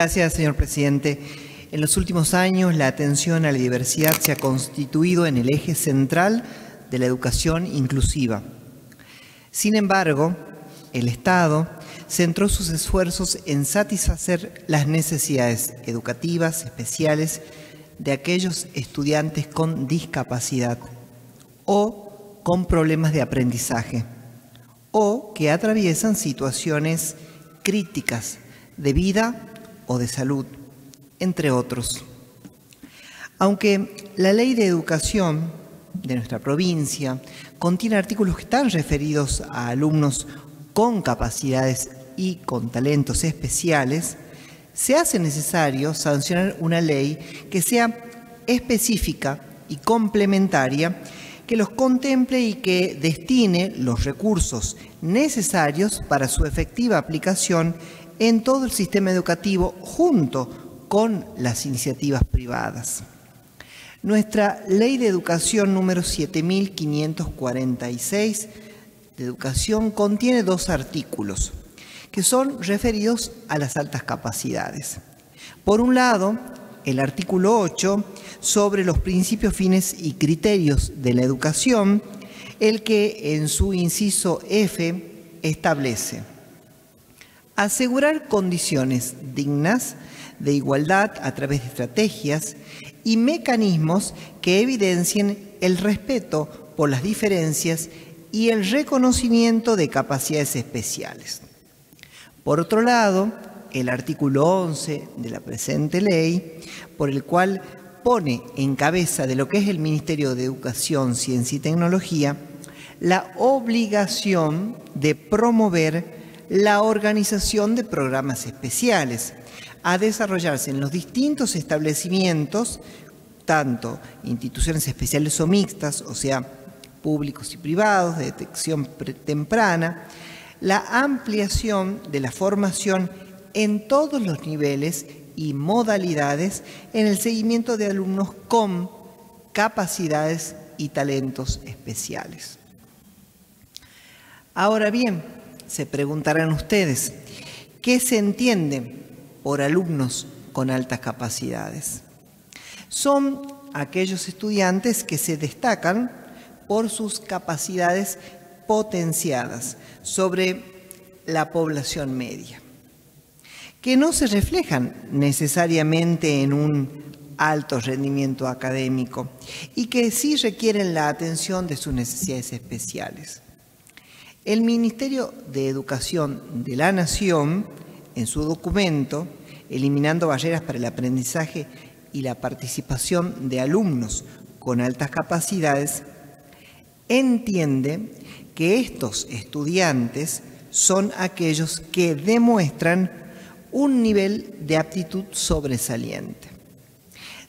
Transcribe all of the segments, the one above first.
Gracias, señor presidente. En los últimos años, la atención a la diversidad se ha constituido en el eje central de la educación inclusiva. Sin embargo, el Estado centró sus esfuerzos en satisfacer las necesidades educativas especiales de aquellos estudiantes con discapacidad o con problemas de aprendizaje o que atraviesan situaciones críticas de vida o de salud, entre otros. Aunque la Ley de Educación de nuestra provincia contiene artículos que están referidos a alumnos con capacidades y con talentos especiales, se hace necesario sancionar una ley que sea específica y complementaria, que los contemple y que destine los recursos necesarios para su efectiva aplicación en todo el sistema educativo junto con las iniciativas privadas. Nuestra Ley de Educación número 7546 de Educación contiene 2 artículos que son referidos a las altas capacidades. Por un lado, el artículo 8 sobre los principios, fines y criterios de la educación, el que en su inciso F establece: asegurar condiciones dignas de igualdad a través de estrategias y mecanismos que evidencien el respeto por las diferencias y el reconocimiento de capacidades especiales. Por otro lado, el artículo 11 de la presente ley, por el cual pone en cabeza de lo que es el Ministerio de Educación, Ciencia y Tecnología la obligación de promover la organización de programas especiales a desarrollarse en los distintos establecimientos, tanto instituciones especiales o mixtas, o sea, públicos y privados, de detección temprana, la ampliación de la formación en todos los niveles y modalidades en el seguimiento de alumnos con capacidades y talentos especiales. Ahora bien, se preguntarán ustedes, ¿qué se entiende por alumnos con altas capacidades? Son aquellos estudiantes que se destacan por sus capacidades potenciadas sobre la población media, que no se reflejan necesariamente en un alto rendimiento académico y que sí requieren la atención de sus necesidades especiales. El Ministerio de Educación de la Nación, en su documento, Eliminando barreras para el aprendizaje y la participación de alumnos con altas capacidades, entiende que estos estudiantes son aquellos que demuestran un nivel de aptitud sobresaliente,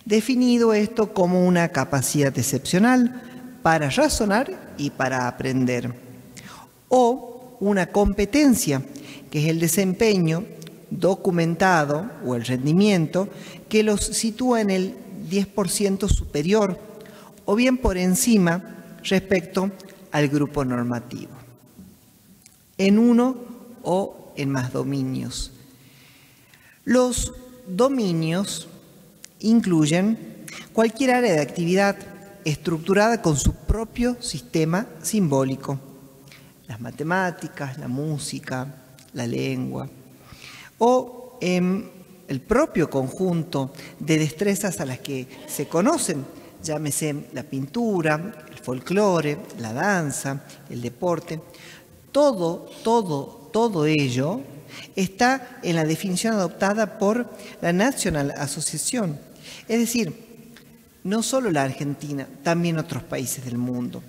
definido esto como una capacidad excepcional para razonar y para aprender, o una competencia, que es el desempeño documentado o el rendimiento que los sitúa en el 10% superior o bien por encima respecto al grupo normativo, en uno o en más dominios. Los dominios incluyen cualquier área de actividad estructurada con su propio sistema simbólico: las matemáticas, la música, la lengua, o el propio conjunto de destrezas a las que se conocen, llámese la pintura, el folclore, la danza, el deporte. Todo ello está en la definición adoptada por la National Association. Es decir, no solo la Argentina, también otros países del mundo.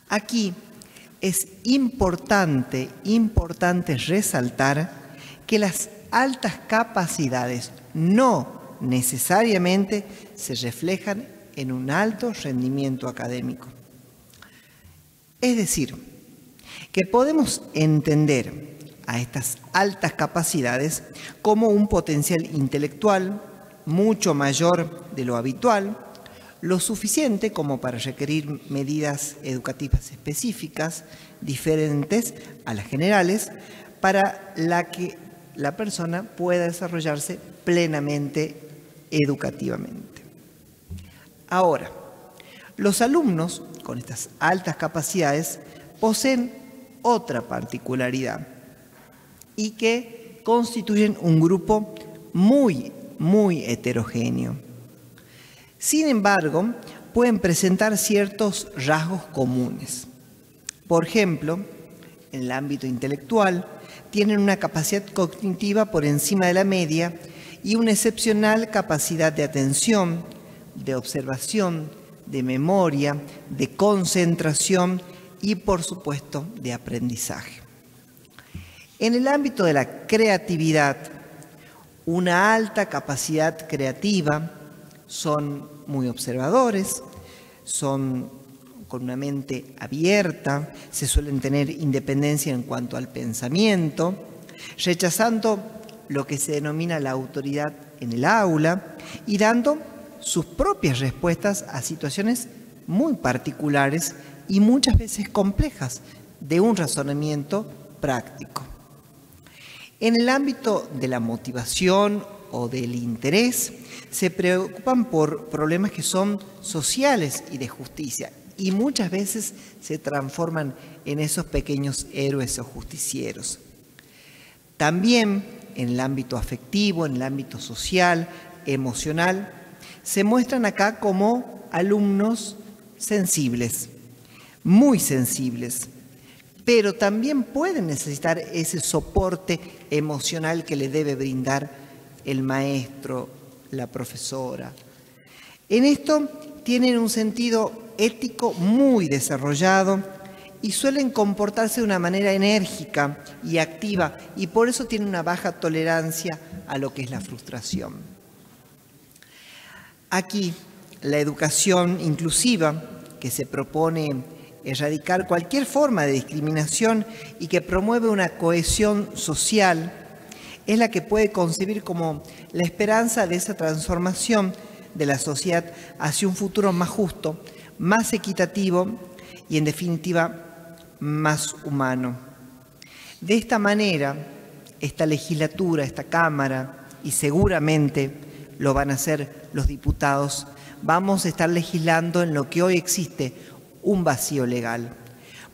Aquí es importante resaltar que las altas capacidades no necesariamente se reflejan en un alto rendimiento académico. Es decir, que podemos entender a estas altas capacidades como un potencial intelectual mucho mayor de lo habitual, lo suficiente como para requerir medidas educativas específicas, diferentes a las generales, para la que la persona pueda desarrollarse plenamente educativamente. Ahora, los alumnos con estas altas capacidades poseen otra particularidad y que constituyen un grupo muy heterogéneo. Sin embargo, pueden presentar ciertos rasgos comunes. Por ejemplo, en el ámbito intelectual, tienen una capacidad cognitiva por encima de la media y una excepcional capacidad de atención, de observación, de memoria, de concentración y, por supuesto, de aprendizaje. En el ámbito de la creatividad, una alta capacidad creativa, son muy observadores, son con una mente abierta, se suelen tener independencia en cuanto al pensamiento, rechazando lo que se denomina la autoridad en el aula y dando sus propias respuestas a situaciones muy particulares y muchas veces complejas de un razonamiento práctico. En el ámbito de la motivación o del interés, se preocupan por problemas que son sociales y de justicia y muchas veces se transforman en esos pequeños héroes o justicieros. También en el ámbito afectivo, en el ámbito social, emocional, se muestran acá como alumnos sensibles, muy sensibles, pero también pueden necesitar ese soporte emocional que le debe brindar el maestro, la profesora. En esto tienen un sentido ético muy desarrollado y suelen comportarse de una manera enérgica y activa y por eso tienen una baja tolerancia a lo que es la frustración. Aquí, la educación inclusiva, que se propone erradicar cualquier forma de discriminación y que promueve una cohesión social, es la que puede concebir como la esperanza de esa transformación de la sociedad hacia un futuro más justo, más equitativo y, en definitiva, más humano. De esta manera, esta legislatura, esta Cámara, y seguramente lo van a hacer los diputados, vamos a estar legislando en lo que hoy existe un vacío legal.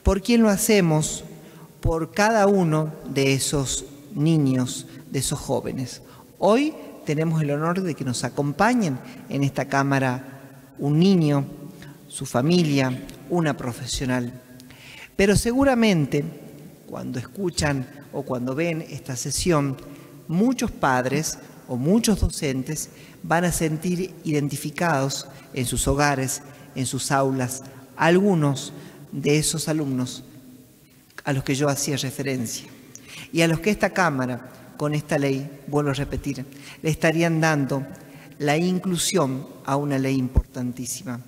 ¿Por quién lo hacemos? Por cada uno de esos niños, de esos jóvenes. Hoy tenemos el honor de que nos acompañen en esta Cámara un niño, su familia, una profesional. Pero seguramente cuando escuchan o cuando ven esta sesión, muchos padres o muchos docentes van a sentir identificados en sus hogares, en sus aulas, algunos de esos alumnos a los que yo hacía referencia y a los que esta Cámara, con esta ley, vuelvo a repetir, le estarían dando la inclusión a una ley importantísima.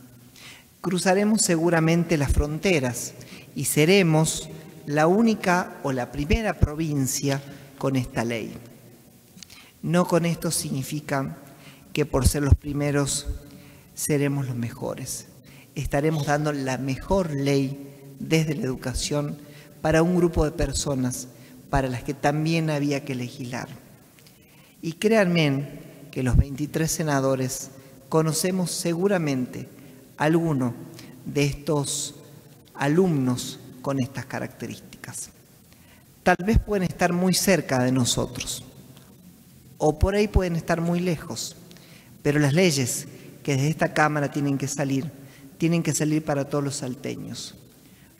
Cruzaremos seguramente las fronteras y seremos la única o la primera provincia con esta ley. No con esto significa que por ser los primeros seremos los mejores. Estaremos dando la mejor ley desde la educación para un grupo de personas para las que también había que legislar. Y créanme que los 23 senadores conocemos seguramente alguno de estos alumnos con estas características. Tal vez pueden estar muy cerca de nosotros o por ahí pueden estar muy lejos, pero las leyes que desde esta Cámara tienen que salir para todos los salteños,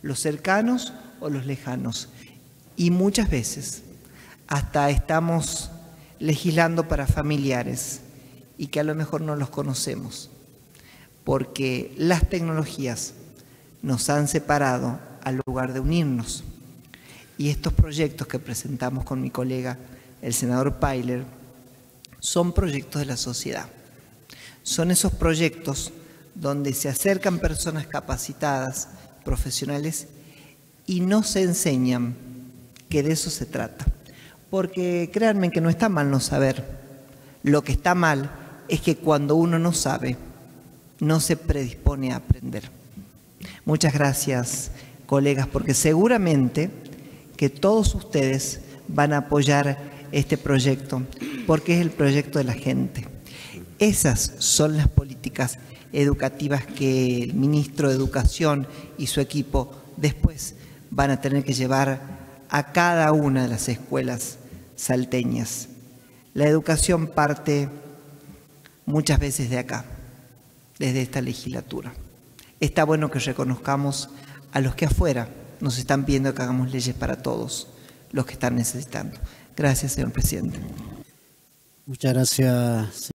los cercanos o los lejanos. Y muchas veces hasta estamos legislando para familiares y que a lo mejor no los conocemos, porque las tecnologías nos han separado al lugar de unirnos. Y estos proyectos que presentamos con mi colega, el senador Pailer, son proyectos de la sociedad. Son esos proyectos donde se acercan personas capacitadas, profesionales, y no se enseñan, que de eso se trata. Porque créanme que no está mal no saber. Lo que está mal es que cuando uno no sabe, no se predispone a aprender. Muchas gracias, colegas, porque seguramente que todos ustedes van a apoyar este proyecto, porque es el proyecto de la gente. Esas son las políticas educativas que el ministro de Educación y su equipo después van a tener que llevar a cada una de las escuelas salteñas. La educación parte muchas veces de acá, desde esta legislatura. Está bueno que reconozcamos a los que afuera nos están pidiendo que hagamos leyes para todos los que están necesitando. Gracias, señor presidente. Muchas gracias.